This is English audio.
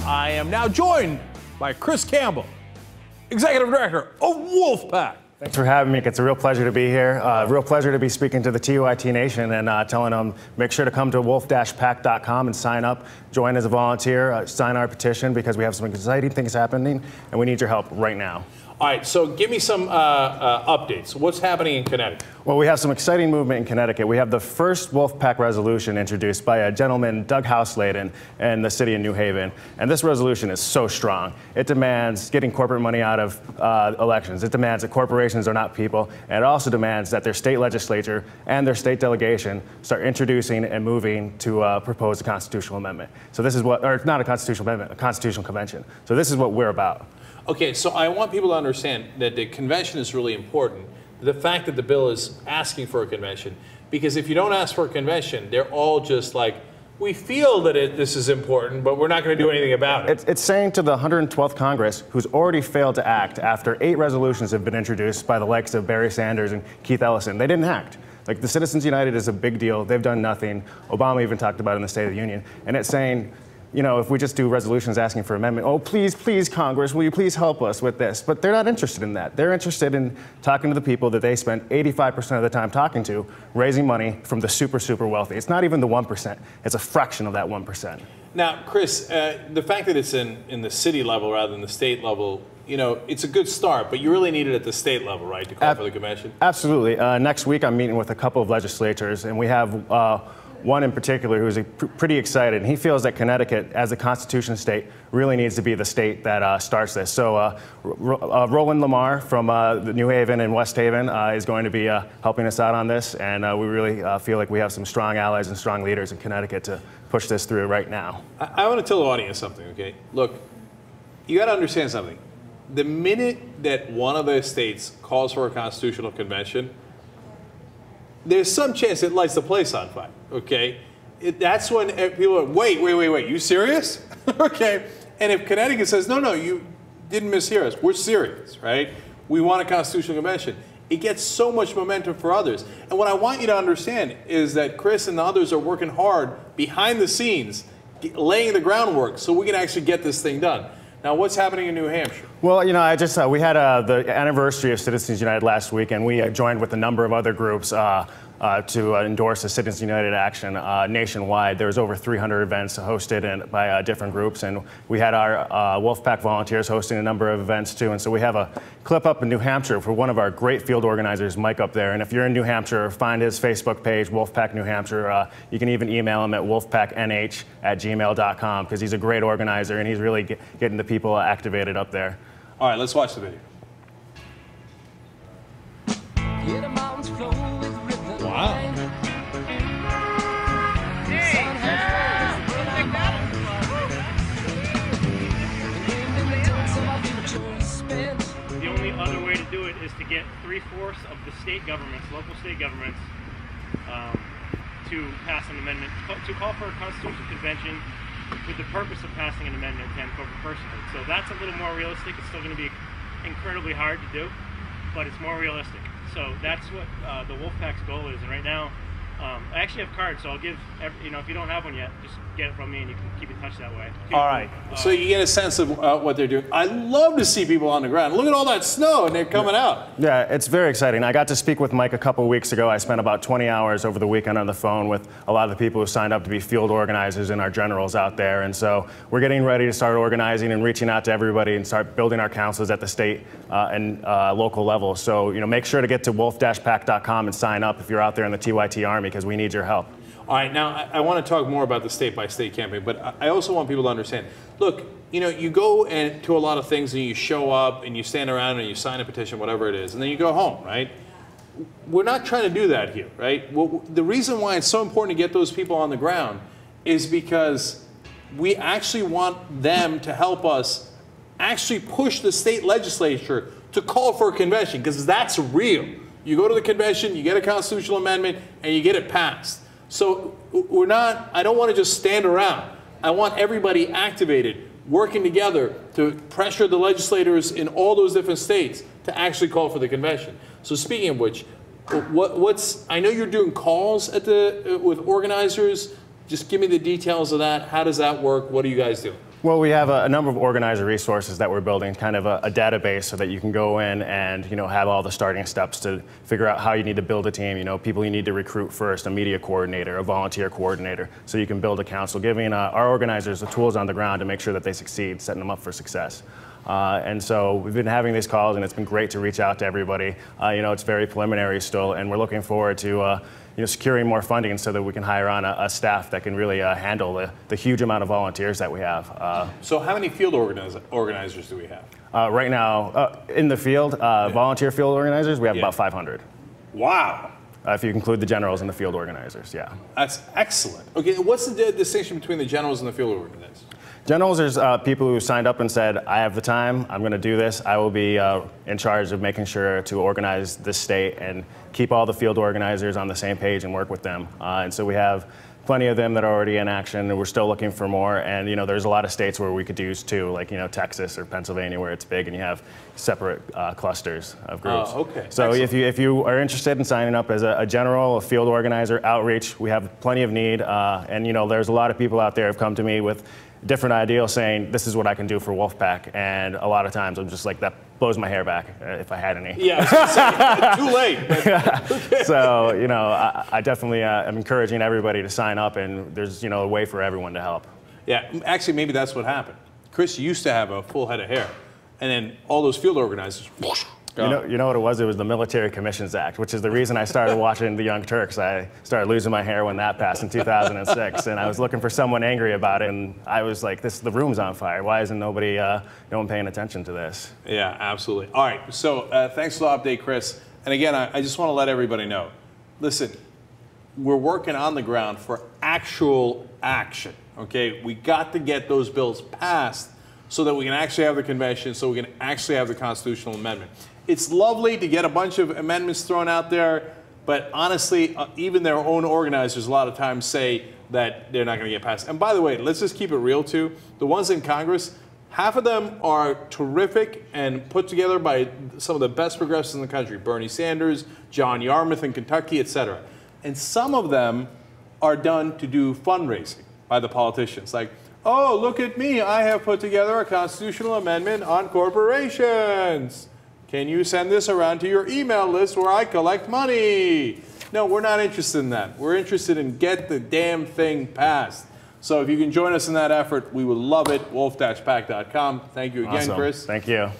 I am now joined by Chris Campbell, Executive Director of Wolf-PAC. Thanks for having me. It's a real pleasure to be here. Real pleasure to be speaking to the TYT Nation and telling them, make sure to come to wolf-pac.com and sign up, join as a volunteer, sign our petition because we have some exciting things happening and we need your help right now. All right, so give me some updates. What's happening in Connecticut? Well, we have some exciting movement in Connecticut. We have the first Wolf-PAC resolution introduced by a gentleman, Doug Houselayden, in the city of New Haven. And this resolution is so strong. It demands getting corporate money out of elections. It demands that corporations are not people. And it also demands that their state legislature and their state delegation start introducing and moving to propose a constitutional amendment. So this is what, or not a constitutional amendment, a constitutional convention. So this is what we're about. Okay, so I want people to understand that the convention is really important. The fact that the bill is asking for a convention, because if you don't ask for a convention, they're all just like, we feel that this is important, but we're not going to do anything about it. It's saying to the 112th Congress, who's already failed to act after 8 resolutions have been introduced by the likes of Barry Sanders and Keith Ellison, they didn't act. Like, the Citizens United is a big deal. They've done nothing. Obama even talked about it in the State of the Union. And it's saying, you know, if we just do resolutions asking for amendment, oh, please, please, Congress, will you please help us with this? But they're not interested in that. They're interested in talking to the people that they spend 85% of the time talking to, raising money from the super, super wealthy. It's not even the 1%. It's a fraction of that 1%. Now, Chris, the fact that it's in the city level rather than the state level, you know, it's a good start, but you really need it at the state level, right, to call for the convention? Absolutely. Next week, I'm meeting with a couple of legislators, and we have one in particular who's pretty excited, and he feels that Connecticut, as a constitution state, really needs to be the state that starts this. So Roland Lamar from New Haven and West Haven is going to be helping us out on this, and we really feel like we have some strong allies and strong leaders in Connecticut to push this through right now. I want to tell the audience something, okay? Look, you got to understand something. The minute that one of those states calls for a constitutional convention, there's some chance it lights the place on fire, okay? That's when people are, wait, you serious? Okay, and if Connecticut says, no, you didn't mishear us, we're serious, right? We want a constitutional convention. It gets so much momentum for others. And what I want you to understand is that Chris and the others are working hard behind the scenes, laying the groundwork so we can actually get this thing done. Now, what's happening in New Hampshire? Well, you know, we had the anniversary of Citizens United last week, and we joined with a number of other groups to endorse a Citizens United action nationwide. There was over 300 events hosted by different groups, and we had our Wolf-PAC volunteers hosting a number of events too. And so we have a clip up in New Hampshire for one of our great field organizers, Mike, up there. And if you're in New Hampshire, find his Facebook page, Wolf-PAC New Hampshire. You can even email him at wolfpacnh@gmail.com because he's a great organizer and he's really getting the people activated up there. All right, let's watch the video. Wow. The only other way to do it is to get 3/4 of the state governments, local state governments, to pass an amendment, to call for a constitutional convention with the purpose of passing an amendment to end corporate personhood. So that's a little more realistic. It's still going to be incredibly hard to do, but it's more realistic. So that's what the Wolf-PAC's goal is. And right now, I actually have cards, so I'll give, you know, if you don't have one yet, just get it from me and you can keep in touch that way. All right. So you get a sense of what they're doing. I love to see people on the ground. Look at all that snow and they're coming out. Yeah, it's very exciting. I got to speak with Mike a couple of weeks ago. I spent about 20 hours over the weekend on the phone with a lot of the people who signed up to be field organizers and our generals out there. And so we're getting ready to start organizing and reaching out to everybody and start building our councils at the state and local level. So, you know, make sure to get to wolf-pac.com and sign up if you're out there in the TYT Army because we need your help. All right, now I want to talk more about the state-by-state campaign, but I also want people to understand, look, you know, you go to a lot of things and you show up and you stand around and you sign a petition, whatever it is, and then you go home, right? We're not trying to do that here, right? Well, the reason why it's so important to get those people on the ground is because we actually want them to help us actually push the state legislature to call for a convention, because that's real. You go to the convention, you get a constitutional amendment, and you get it passed. So I don't want to just stand around. I want everybody activated, working together to pressure the legislators in all those different states to actually call for the convention. So speaking of which, I know you're doing calls with organizers. Just give me the details of that. How does that work? What do you guys do? Well, we have a number of organizer resources that we're building, kind of a database so that you can go in and have all the starting steps to figure out how you need to build a team. People you need to recruit first, a media coordinator, a volunteer coordinator, so you can build a council, giving our organizers the tools on the ground to make sure that they succeed, setting them up for success. And so we've been having these calls, and it's been great to reach out to everybody. It's very preliminary still, and we're looking forward to securing more funding so that we can hire on a staff that can really handle the huge amount of volunteers that we have. So how many field organizers do we have? Right now, in the field, volunteer field organizers, we have about 500. Wow. If you include the generals and the field organizers, yeah. That's excellent. Okay, what's the distinction between the generals and the field organizers? Generals are people who signed up and said, I have the time, I'm going to do this. I will be in charge of making sure to organize this state and keep all the field organizers on the same page and work with them. And so we have plenty of them that are already in action, and we're still looking for more. And there's a lot of states where we could use too, like Texas or Pennsylvania, where it's big and you have separate clusters of groups. Oh, okay. So excellent. if you are interested in signing up as a general, a field organizer, outreach, we have plenty of need. And there's a lot of people out there who have come to me with different ideals saying, this is what I can do for Wolf-PAC. And a lot of times I'm just like, that blows my hair back if I had any. Yeah, I was gonna say, too late. But, okay. So, I definitely am encouraging everybody to sign up, and there's, a way for everyone to help. Yeah, actually, maybe that's what happened. Chris used to have a full head of hair, and then all those field organizers, whoosh, you know what it was? It was the Military Commissions Act, which is the reason I started watching the Young Turks. I started losing my hair when that passed in 2006, and I was looking for someone angry about it, and I was like, the room's on fire. Why isn't no one paying attention to this? Yeah, absolutely. All right, so thanks for the update, Chris. And again, I just want to let everybody know, listen, we're working on the ground for actual action, okay? We got to get those bills passed so that we can actually have the convention, so we can actually have the constitutional amendment. It's lovely to get a bunch of amendments thrown out there, but honestly, even their own organizers a lot of times say that they're not going to get passed. And by the way, let's just keep it real too. The ones in Congress, half of them are terrific and put together by some of the best progressives in the country, Bernie Sanders, John Yarmouth in Kentucky, etc. And some of them are done to do fundraising by the politicians. Like, oh, look at me, I have put together a constitutional amendment on corporations. Can you send this around to your email list where I collect money? No, we're not interested in that. We're interested in get the damn thing passed. So if you can join us in that effort, we would love it. Wolf-PAC.com. Thank you again, Awesome. Chris. Thank you.